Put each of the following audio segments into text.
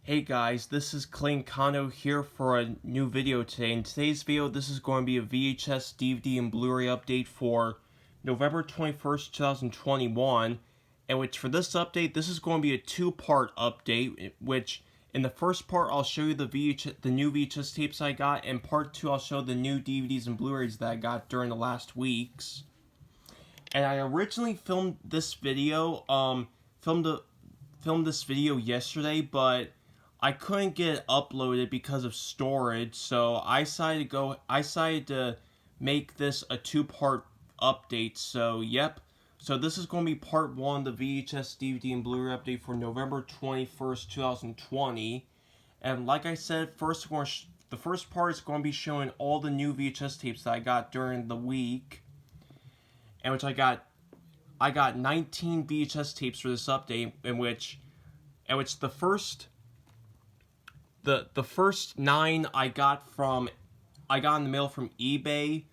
Hey guys, this is Clayton Kano here for a new video today. In today's video, this is going to be a VHS, DVD, and Blu-ray update for November 21st, 2021. And which for this update, this is going to be a two-part update, which in the first part, I'll show you the new VHS tapes I got, and part 2, I'll show the new DVDs and Blu-rays that I got during the last weeks. And I originally filmed this video, filmed this video yesterday, but I couldn't get it uploaded because of storage, so I decided to make this a two-part update. So yep, so this is going to be part 1, the VHS, DVD, and Blu-ray update for November 21st, 2020. And like I said, the first part is going to be showing all the new VHS tapes that I got during the week, and which I got 19 VHS tapes for this update, in which the first 9 I got in the mail from eBay,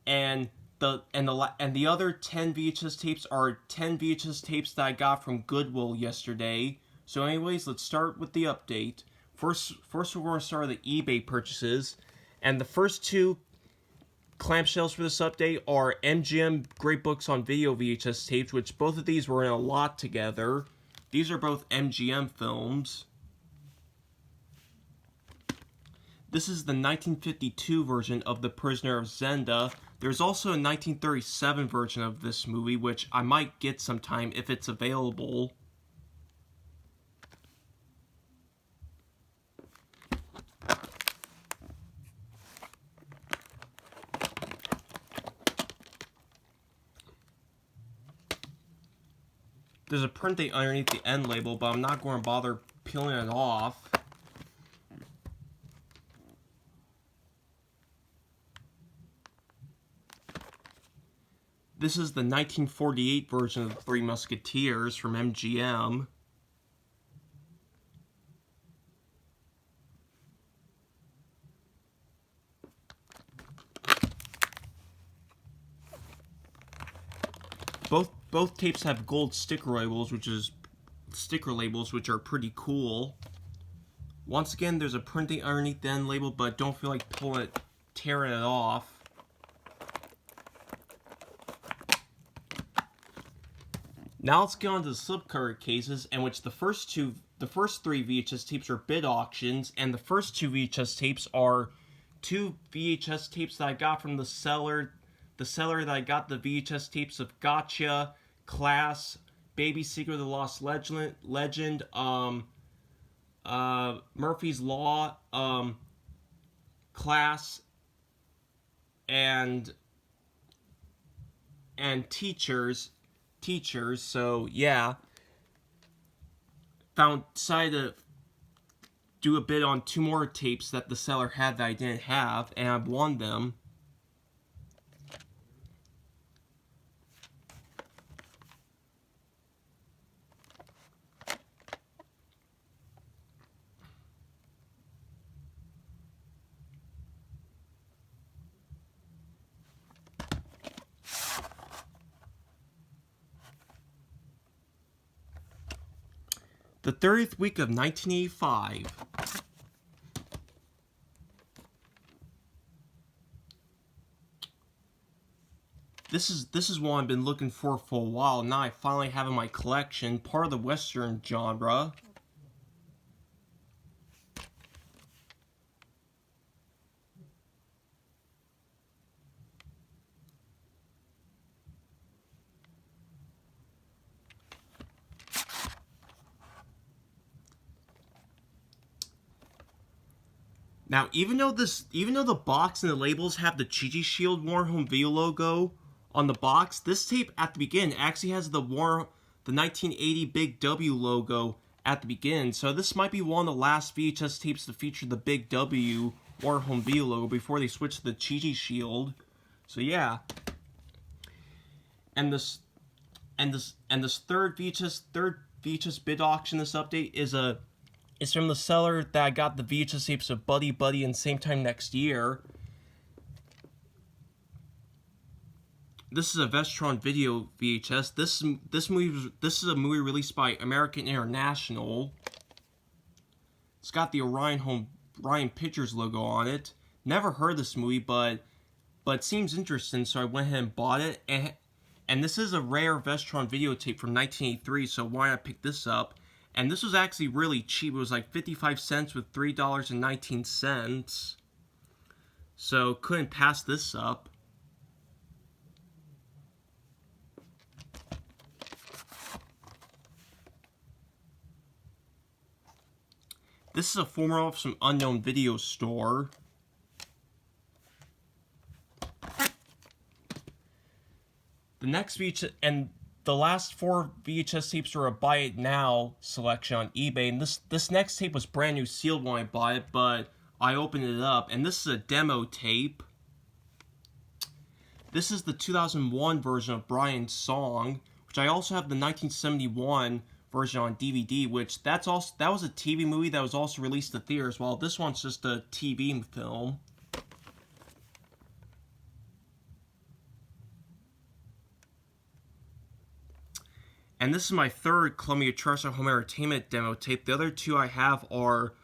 and the other 10 VHS tapes are 10 VHS tapes that I got from Goodwill yesterday. So anyways, let's start with the update. First we're going to start with the eBay purchases, and the first two clamshells for this update are MGM Great Books on Video VHS tapes, which both of these were in a lot together. These are both MGM films. This is the 1952 version of The Prisoner of Zenda. There's also a 1937 version of this movie, which I might get sometime if it's available. There's a print date underneath the end label, but I'm not going to bother peeling it off. This is the 1948 version of The Three Musketeers from MGM. Both tapes have gold sticker labels, which are pretty cool. Once again, there's a printing underneath the end label, but don't feel like tearing it off. Now let's get on to the slipcover cases, in which the first three VHS tapes are bid auctions, and the first two VHS tapes are two VHS tapes that I got from the seller that I got the VHS tapes of Gotcha, Class, Baby Secret of the Lost Legend, Murphy's Law, Class, and Teachers. So yeah, decided to do a bid on 2 more tapes that the seller had that I didn't have, and I've won them. The 30th week of 1985. This is one I've been looking for a while. Now I finally have in my collection, part of the Western genre. Now, even though the box and the labels have the Chi-Chi Shield Warren Home Video logo on the box, this tape at the beginning actually has the 1980 Big W logo at the beginning. So this might be one of the last VHS tapes to feature the Big W Warren Home Video logo before they switch to the Chi-Chi Shield. So yeah. And this third VHS bid auction, this update is from the seller that I got the VHS tapes of Buddy Buddy and Same Time Next Year. This is a Vestron video VHS. This is a movie released by American International. It's got the Orion Pictures logo on it. Never heard this movie, but it seems interesting, so I went ahead and bought it. And this is a rare Vestron videotape from 1983, so why not pick this up? And this was actually really cheap. It was like 55 cents with $3.19. So couldn't pass this up. This is a former of some unknown video store. The next VHS, and the last 4 VHS tapes are a buy it now selection on eBay. And this next tape was brand new sealed when I bought it, but I opened it up, and this is a demo tape. This is the 2001 version of Brian's Song, which I also have the 1971 version on DVD, which that was a TV movie that was also released to theaters, while this one's just a TV film. And this is my third Columbia Terrestrial Home Entertainment demo tape. The other 2 I have are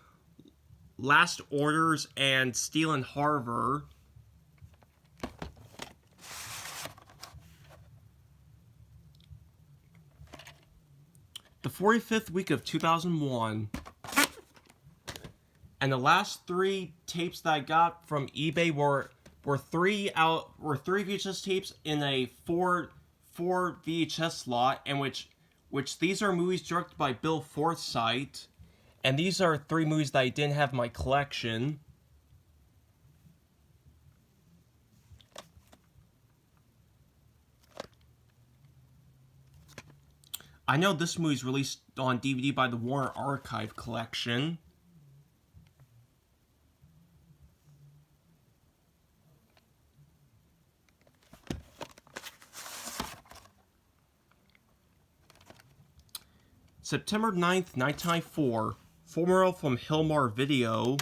Last Orders and Steel and Harbor. The 45th week of 2001. And the last 3 tapes that I got from eBay were 3 VHS tapes in a 4 VHS slot, and which these are movies directed by Bill Forsythe, and these are 3 movies that I didn't have in my collection. I know this movie's released on DVD by the Warner Archive Collection. September 9th, 1994, former from Hilmar Video.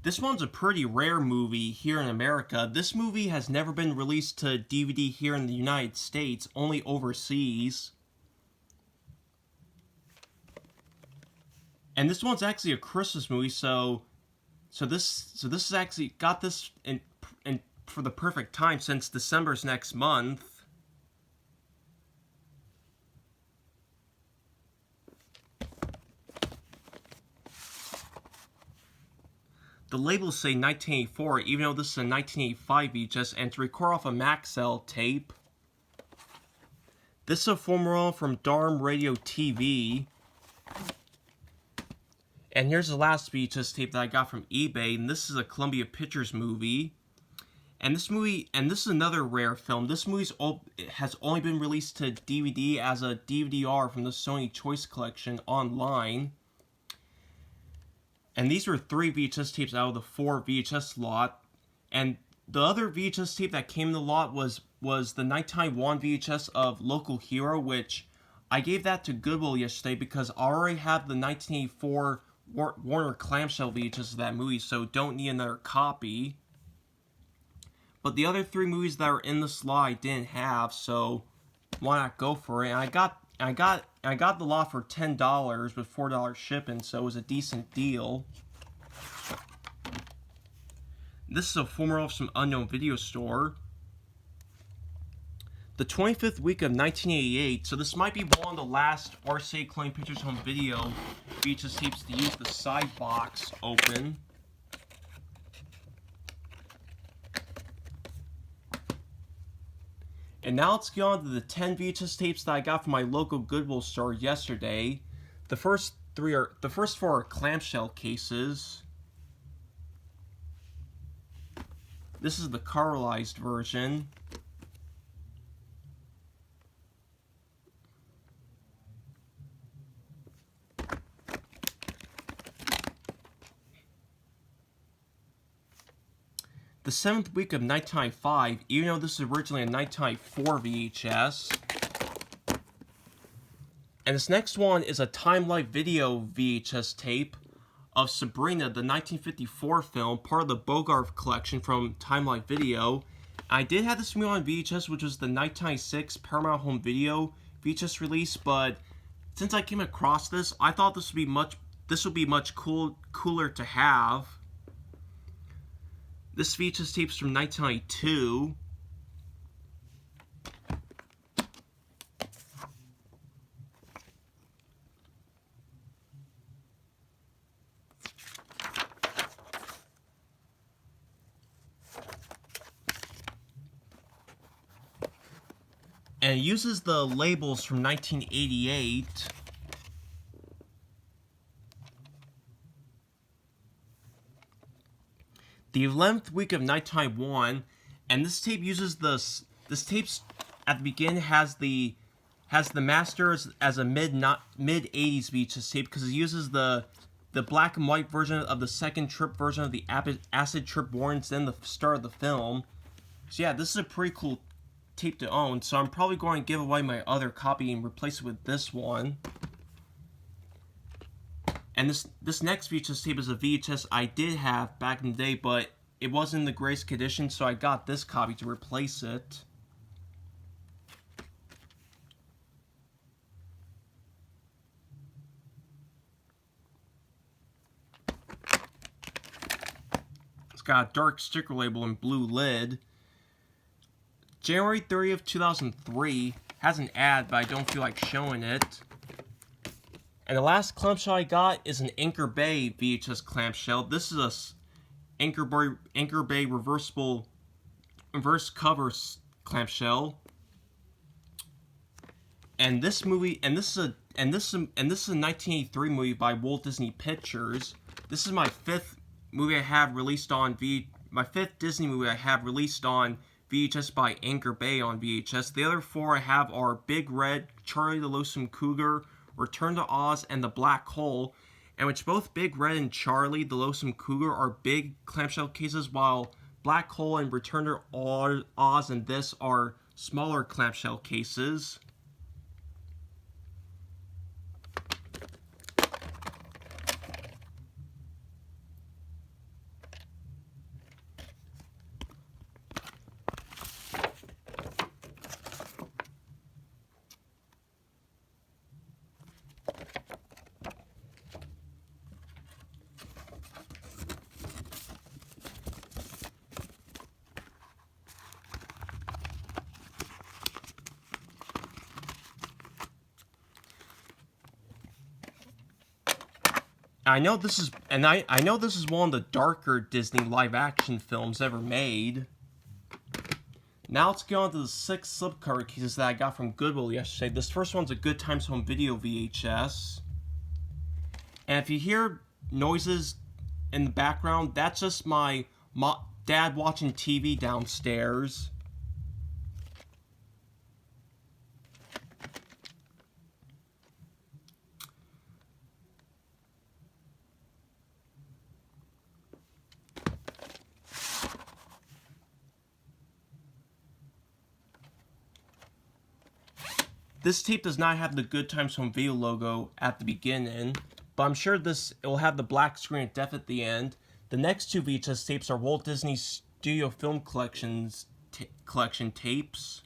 This one's a pretty rare movie here in America. This movie has never been released to DVD here in the United States, only overseas. And this one's actually a Christmas movie, so this is actually got this in for the perfect time, since December's next month. The labels say 1984, even though this is a 1985 VHS, and to record off a Maxell tape. This is a former from Darm Radio TV. And here's the last VHS tape that I got from eBay, and this is a Columbia Pictures movie. And this is another rare film. This movie has only been released to DVD as a DVD-R from the Sony Choice Collection online. And these were 3 VHS tapes out of the 4 VHS lot. And the other VHS tape that came in the lot was the 1991 VHS of Local Hero, which I gave that to Goodwill yesterday because I already have the 1984 Warner clamshell VHS of that movie, so don't need another copy. But the other 3 movies that are in the slot I didn't have, so why not go for it? And I got the lot for $10 with $4 shipping, so it was a decent deal. This is a former of some unknown video store. The 25th week of 1988, so this might be one of the last RCA Columbia Pictures Home Video VHS tapes to use the side box open. And now let's get on to the 10 VHS tapes that I got from my local Goodwill store yesterday. The first 4 are clamshell cases. This is the caramelized version. The 7th week of 1995, even though this is originally a 1994 VHS. And this next one is a Time Life Video VHS tape of Sabrina, the 1954 film, part of the Bogart collection from Time Life Video. I did have this movie on VHS, which was the 1996 Paramount Home Video VHS release, but since I came across this, I thought this would be much cooler to have. This VHS tape's from 1992. And it uses the labels from 1988. The 11th week of 1991, and this tape uses this tape's at the beginning has the master as a mid 80s VHS tape, because it uses the black and white version of the second trip version of the acid trip warrants, then the start of the film. So yeah, this is a pretty cool tape to own, so I'm probably going to give away my other copy and replace it with this one. And this next VHS tape is a VHS I did have back in the day, but it wasn't in the greatest condition, so I got this copy to replace it. It's got a dark sticker label and blue lid. January 30th, 2003. Has an ad, but I don't feel like showing it. And the last clamshell I got is an Anchor Bay VHS clamshell. This is a Anchor Bay reverse cover clamshell. And this is a 1983 movie by Walt Disney Pictures. This is my fifth movie I have released on my fifth Disney movie I have released on VHS by Anchor Bay on VHS. The other four I have are Big Red, Charlie the Lonesome Cougar, Return to Oz, and The Black Hole, and which both Big Red and Charlie the Lonesome Cougar are big clamshell cases, while Black Hole and Return to Oz and this are smaller clamshell cases. I know this is one of the darker Disney live-action films ever made. Now let's go on to the 6 slipcover cases that I got from Goodwill yesterday. This first one's a Good Times Home Video VHS. And if you hear noises in the background, that's just my dad watching TV downstairs. This tape does not have the Good Times Home Video logo at the beginning, but I'm sure it will have the black screen of death at the end. The next 2 VHS tapes are Walt Disney Studio Film Collection tapes.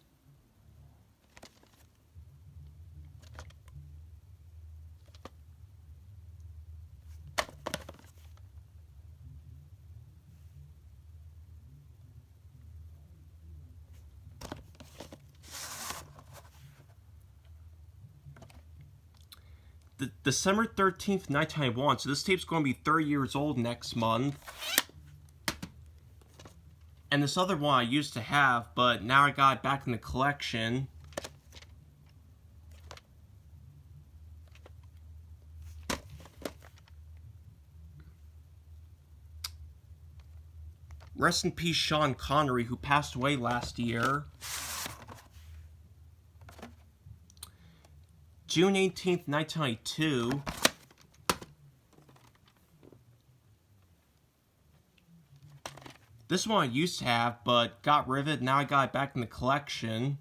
December 13th, 1991, so this tape's going to be 30 years old next month. And this other one I used to have, but now I got it back in the collection. Rest in peace, Sean Connery, who passed away last year. June 18th, 1992. This one I used to have, but got rid of it. Now I got it back in the collection.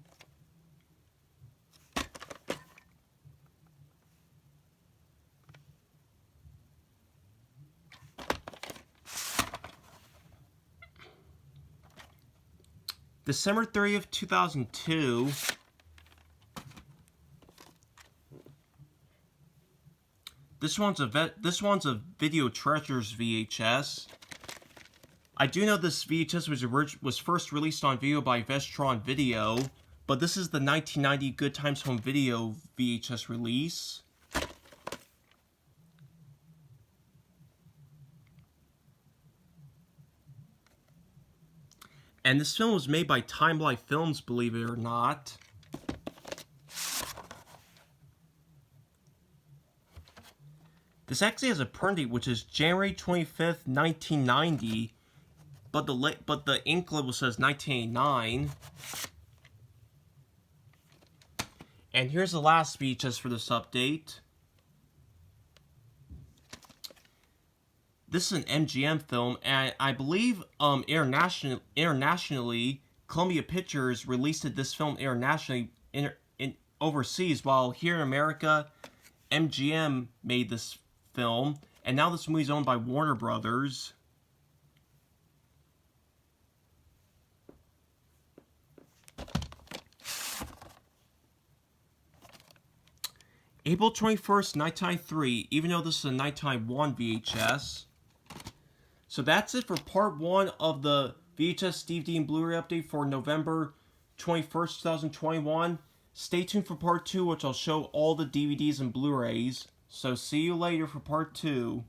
December 30th, 2002. This one's a Video Treasures VHS. I do know this VHS was first released on video by Vestron Video, but this is the 1990 Good Times Home Video VHS release. And this film was made by Time Life Films, believe it or not. This actually has a print date, which is January 25th, 1990, but the ink label says 1989. And here's the last VHS for this update. This is an MGM film, and I believe internationally, Columbia Pictures released this film internationally overseas, while here in America, MGM made this film, and now this movie is owned by Warner Brothers. April 21st, 1993, even though this is a 1991 VHS. So that's it for part 1 of the VHS, DVD, and Blu-ray update for November 21st, 2021. Stay tuned for part 2, which I'll show all the DVDs and Blu-rays. So see you later for part 2.